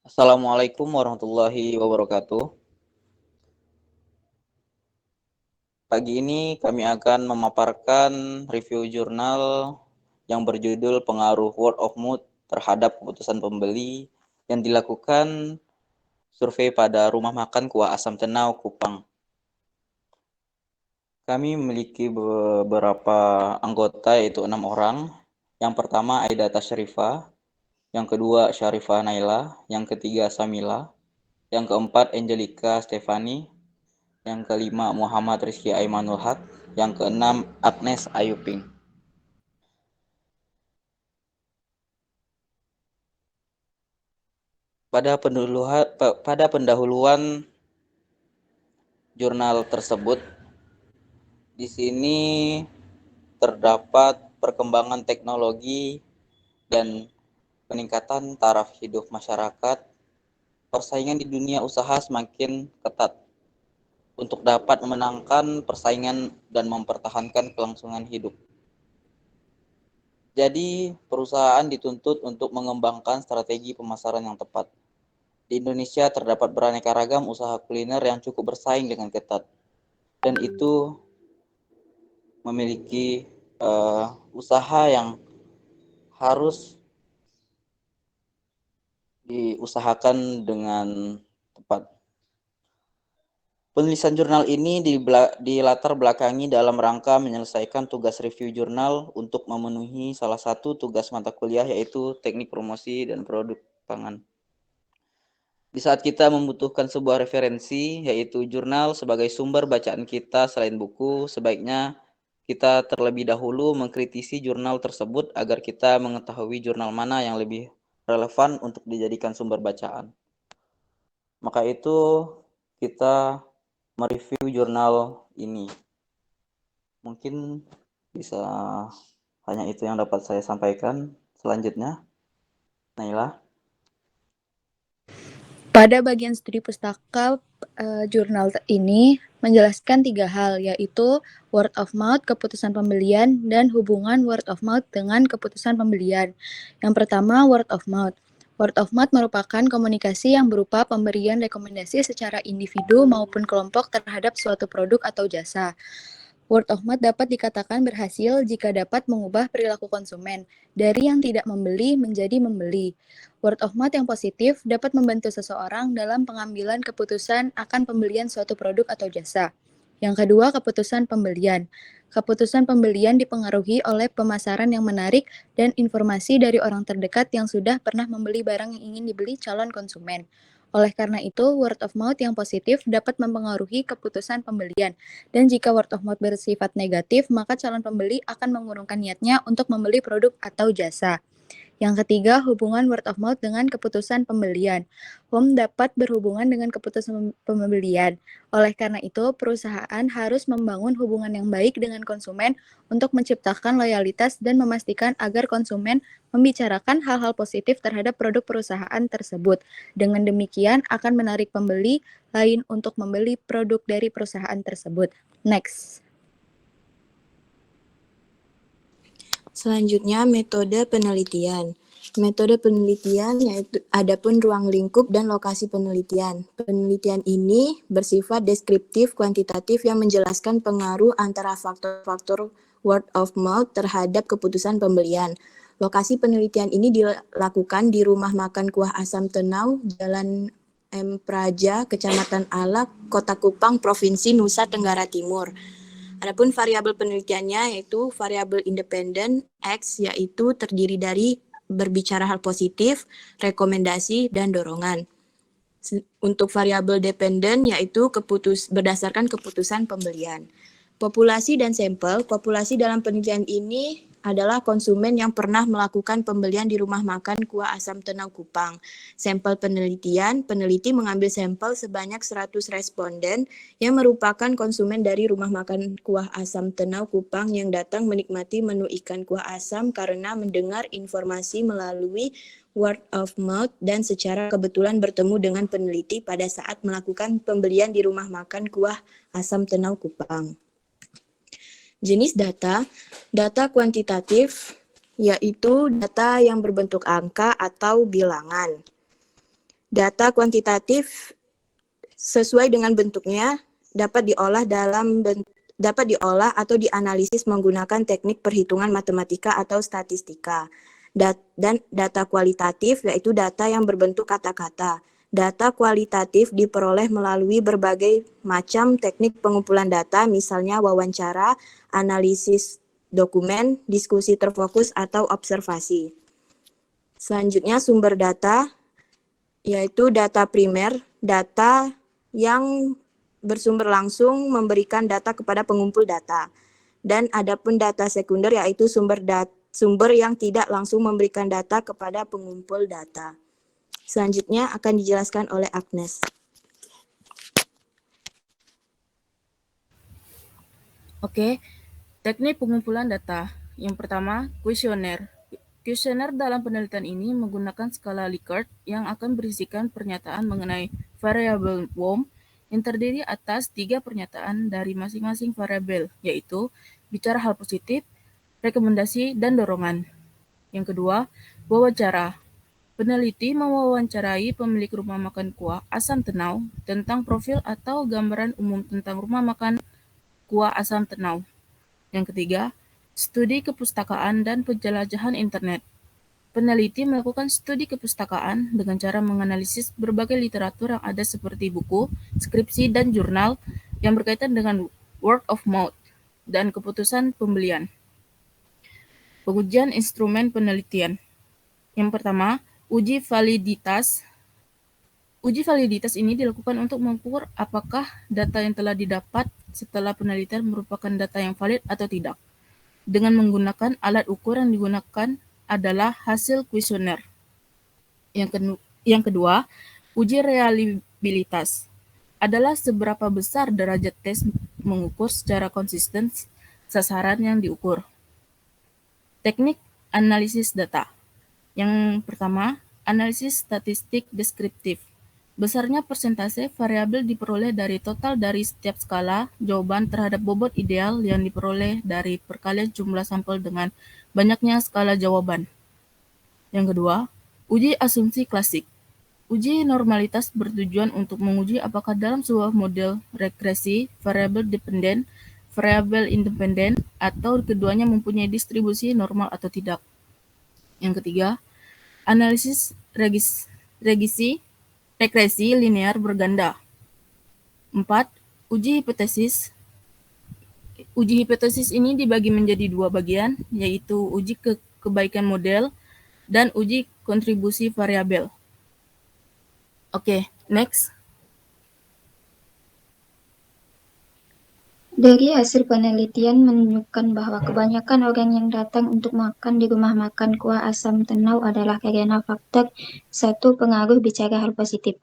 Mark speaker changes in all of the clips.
Speaker 1: Assalamualaikum warahmatullahi wabarakatuh. Pagi ini kami akan memaparkan review jurnal yang berjudul Pengaruh Word of Mouth terhadap keputusan pembeli yang dilakukan survei pada Rumah Makan Kuah Asam Tenau, Kupang. Kami memiliki beberapa anggota, yaitu 6 orang. Yang pertama Aida Tashrifah, yang kedua Syarifah Naila, yang ketiga Samila, yang keempat Angelica Stefani, yang kelima Muhammad Rizky Aimanul Haq, yang keenam Agnes Ayuping. Pada pendahuluan jurnal tersebut, di sini terdapat perkembangan teknologi dan peningkatan taraf hidup masyarakat. Persaingan di dunia usaha semakin ketat untuk dapat memenangkan persaingan dan mempertahankan kelangsungan hidup. Jadi, perusahaan dituntut untuk mengembangkan strategi pemasaran yang tepat. Di Indonesia terdapat beraneka ragam usaha kuliner yang cukup bersaing dengan ketat, dan itu memiliki usaha yang harus diusahakan dengan tepat. Penulisan jurnal ini dilatar belakangi dalam rangka menyelesaikan tugas review jurnal untuk memenuhi salah satu tugas mata kuliah, yaitu teknik promosi dan produk pangan. Di saat kita membutuhkan sebuah referensi, yaitu jurnal sebagai sumber bacaan kita selain buku, sebaiknya kita terlebih dahulu mengkritisi jurnal tersebut agar kita mengetahui jurnal mana yang lebih relevan untuk dijadikan sumber bacaan. Maka itu kita mereview jurnal ini. Mungkin bisa hanya itu yang dapat saya sampaikan. Selanjutnya, Naila.
Speaker 2: Pada bagian studi pustaka, jurnal ini menjelaskan 3 hal, yaitu word of mouth, keputusan pembelian, dan hubungan word of mouth dengan keputusan pembelian. Yang pertama, word of mouth. Word of mouth merupakan komunikasi yang berupa pemberian rekomendasi secara individu maupun kelompok terhadap suatu produk atau jasa. Word of mouth dapat dikatakan berhasil jika dapat mengubah perilaku konsumen dari yang tidak membeli menjadi membeli. Word of mouth yang positif dapat membantu seseorang dalam pengambilan keputusan akan pembelian suatu produk atau jasa. Yang kedua, keputusan pembelian. Keputusan pembelian dipengaruhi oleh pemasaran yang menarik dan informasi dari orang terdekat yang sudah pernah membeli barang yang ingin dibeli calon konsumen. Oleh karena itu, word of mouth yang positif dapat mempengaruhi keputusan pembelian. Dan jika word of mouth bersifat negatif, maka calon pembeli akan mengurungkan niatnya untuk membeli produk atau jasa. Yang ketiga, hubungan word of mouth dengan keputusan pembelian. Dapat berhubungan dengan keputusan pembelian. Oleh karena itu, perusahaan harus membangun hubungan yang baik dengan konsumen untuk menciptakan loyalitas dan memastikan agar konsumen membicarakan hal-hal positif terhadap produk perusahaan tersebut. Dengan demikian, akan menarik pembeli lain untuk membeli produk dari perusahaan tersebut. Next.
Speaker 3: Selanjutnya, metode penelitian. Metode penelitian yaitu adapun ruang lingkup dan lokasi penelitian. Penelitian ini bersifat deskriptif kuantitatif yang menjelaskan pengaruh antara faktor-faktor word of mouth terhadap keputusan pembelian. Lokasi penelitian ini dilakukan di Rumah Makan Kuah Asam Tenau, Jalan M. Praja, Kecamatan Alak, Kota Kupang, Provinsi Nusa Tenggara Timur. Adapun variabel penelitiannya yaitu variabel independen X, yaitu terdiri dari berbicara hal positif, rekomendasi, dan dorongan. Untuk variabel dependen yaitu berdasarkan keputusan pembelian. Populasi dan sampel. Populasi dalam penelitian ini adalah konsumen yang pernah melakukan pembelian di Rumah Makan Kuah Asam Tenau Kupang. Sampel penelitian, peneliti mengambil sampel sebanyak 100 responden yang merupakan konsumen dari Rumah Makan Kuah Asam Tenau Kupang yang datang menikmati menu ikan kuah asam karena mendengar informasi melalui word of mouth dan secara kebetulan bertemu dengan peneliti pada saat melakukan pembelian di Rumah Makan Kuah Asam Tenau Kupang. Jenis data, data kuantitatif, yaitu data yang berbentuk angka atau bilangan. Data kuantitatif sesuai dengan bentuknya dapat diolah atau dianalisis menggunakan teknik perhitungan matematika atau statistika. Dan data kualitatif yaitu data yang berbentuk kata-kata. Data kualitatif diperoleh melalui berbagai macam teknik pengumpulan data, misalnya wawancara, analisis dokumen, diskusi terfokus, atau observasi. Selanjutnya sumber data, yaitu data primer, data yang bersumber langsung memberikan data kepada pengumpul data. Dan adapun data sekunder, yaitu sumber yang tidak langsung memberikan data kepada pengumpul data. Selanjutnya akan dijelaskan oleh Agnes.
Speaker 4: Oke, teknik pengumpulan data. Yang pertama, kuesioner. Kuesioner dalam penelitian ini menggunakan skala Likert yang akan berisikan pernyataan mengenai variabel WOM yang terdiri atas 3 pernyataan dari masing-masing variabel, yaitu bicara hal positif, rekomendasi, dan dorongan. Yang kedua, wawancara. Peneliti mewawancarai pemilik rumah makan kuah asam tenau tentang profil atau gambaran umum tentang rumah makan kuah asam tenau. Yang ketiga, studi kepustakaan dan penjelajahan internet. Peneliti melakukan studi kepustakaan dengan cara menganalisis berbagai literatur yang ada seperti buku, skripsi, dan jurnal yang berkaitan dengan word of mouth dan keputusan pembelian. Pengujian instrumen penelitian. Yang pertama, uji validitas. Uji validitas ini dilakukan untuk mengukur apakah data yang telah didapat setelah penelitian merupakan data yang valid atau tidak. Dengan menggunakan alat ukur yang digunakan adalah hasil kuesioner. Yang kedua, uji reliabilitas adalah seberapa besar derajat tes mengukur secara konsisten sasaran yang diukur. Teknik analisis data. Yang pertama, analisis statistik deskriptif. Besarnya persentase variabel diperoleh dari total dari setiap skala jawaban terhadap bobot ideal yang diperoleh dari perkalian jumlah sampel dengan banyaknya skala jawaban. Yang kedua, uji asumsi klasik. Uji normalitas bertujuan untuk menguji apakah dalam sebuah model regresi variabel dependen, variabel independen, atau keduanya mempunyai distribusi normal atau tidak. Yang ketiga, analisis regresi linear berganda. 4. Uji hipotesis. Uji hipotesis ini dibagi menjadi 2 bagian, yaitu uji kebaikan model dan uji kontribusi variabel. Oke, next.
Speaker 5: Dari hasil penelitian menunjukkan bahwa kebanyakan orang yang datang untuk makan di rumah makan kuah asam tenau adalah karena faktor 1. Pengaruh bicara hal positif,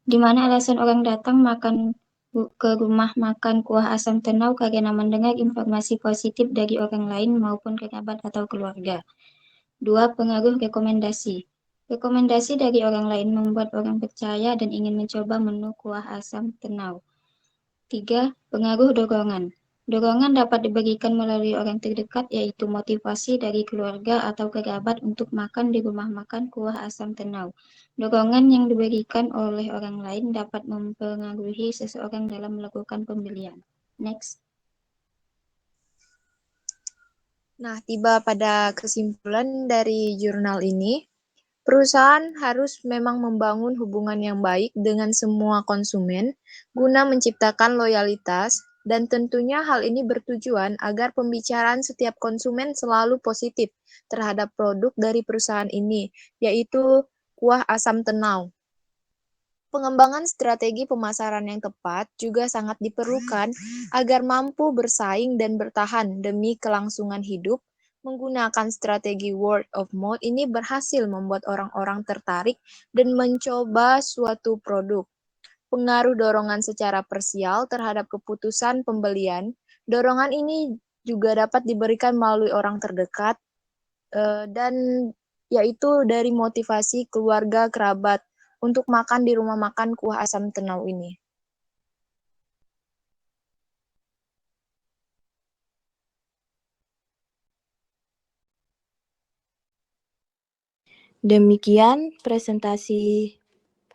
Speaker 5: di mana alasan orang datang makan ke rumah makan kuah asam tenau karena mendengar informasi positif dari orang lain maupun kerabat atau keluarga. 2. Pengaruh rekomendasi. Rekomendasi dari orang lain membuat orang percaya dan ingin mencoba menu kuah asam tenau. 3. Pengaruh dorongan. Dorongan dapat diberikan melalui orang terdekat, yaitu motivasi dari keluarga atau kerabat untuk makan di rumah makan kuah asam tenau. Dorongan yang diberikan oleh orang lain dapat mempengaruhi seseorang dalam melakukan pembelian. Next.
Speaker 3: Nah, tiba pada kesimpulan dari jurnal ini, perusahaan harus memang membangun hubungan yang baik dengan semua konsumen guna menciptakan loyalitas, dan tentunya hal ini bertujuan agar pembicaraan setiap konsumen selalu positif terhadap produk dari perusahaan ini, yaitu kuah asam tenau. Pengembangan strategi pemasaran yang tepat juga sangat diperlukan agar mampu bersaing dan bertahan demi kelangsungan hidup. Menggunakan strategi word of mouth ini berhasil membuat orang-orang tertarik dan mencoba suatu produk. Pengaruh dorongan secara parsial terhadap keputusan pembelian. Dorongan ini juga dapat diberikan melalui orang terdekat dan yaitu dari motivasi keluarga kerabat untuk makan di rumah makan kuah asam tenau ini. Demikian presentasi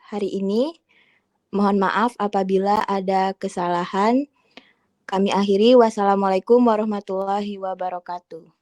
Speaker 3: hari ini. Mohon maaf apabila ada kesalahan. Kami akhiri. Wassalamualaikum warahmatullahi wabarakatuh.